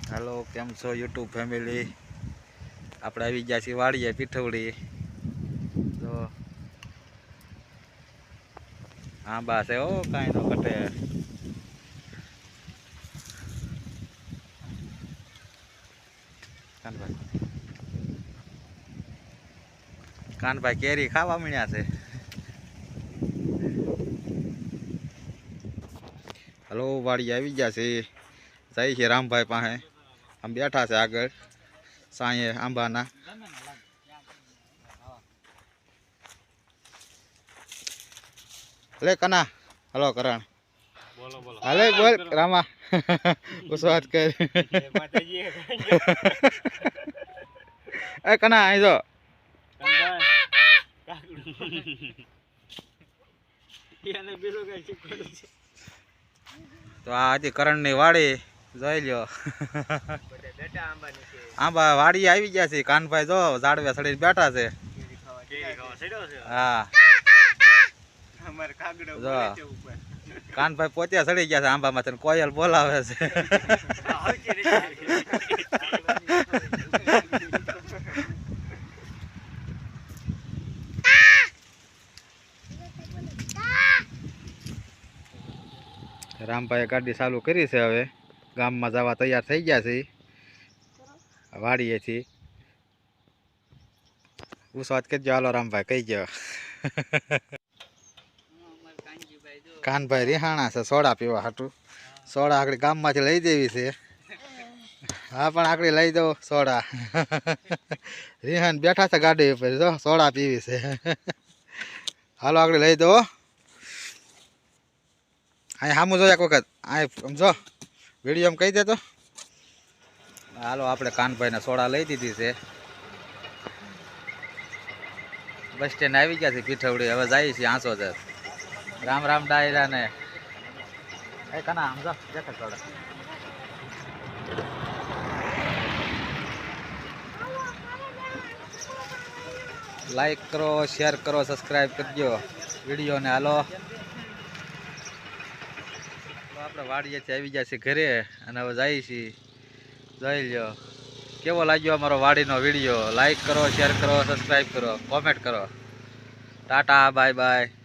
hello केम छो YouTube family આપણે આવી ગયા છીએ વાડીએ પીઠવડી તો આંબા છે હો કાંઈ નો ઘટે કાનભાઈ કેરી ખાવા મળ્યા છે હલો વાડી આવી ગયા છે જાય છે રામભાઈ પાસે આમ બેઠા છે આગળ સાંયે આંબાના લે કના હલો કરણ બોલો બોલો હાલે બોલ રામા વાત કર એ કના અહીં જો તો આ હતી કરણની વાડી જોઈ લ્યો આંબા વાડી આવી ગયા છે કાનભાઈ જો ઝાડવે સડી બેઠા છે હા જો કાનભાઈ પોતે સડી ગયા છે આંબામાં તને કોયલ બોલાવે છે રામભાઈએ ગાડી ચાલુ કરી છે હવે ગામમાં જવા તૈયાર થઈ ગયા છે વાડીએથી ઉસવાત કરજો હાલો રામભાઈ કહી ગયો કાનભાઈ રિહાણા છે સોડા પીવા હાટું સોડા આકડી ગામમાંથી લઈ દેવી છે હા પણ આકડી લઈ દો સોડા રિહાન બેઠા છે ગાડી ઉપર જો સોડા પીવી છે હાલો આકડી લઈ દો અહીં સામું જો એક વખત અહીં સમજો વિડીયોમાં કહી દે તો હાલો આપણે કાનભાઈને સોડા લઈ દીધી છે બસ સ્ટેન્ડ આવી ગયા છે પીઠવડી હવે જાય છે 800 રામ રામ ડાયરા ને એ કના સમજો દેખે સોડા લાઈક કરો શેર કરો સબસ્ક્રાઈબ કરજો વિડીયોને હાલો આપણે વાડીએથી આવી ગયા છે ઘરે અને હવે જાય છીએ જોઈ લ્યો કેવો લાગ્યો અમારો વાડીનો વિડીયો લાઈક કરો શેર કરો સબસ્ક્રાઈબ કરો કોમેન્ટ કરો ટાટા બાય બાય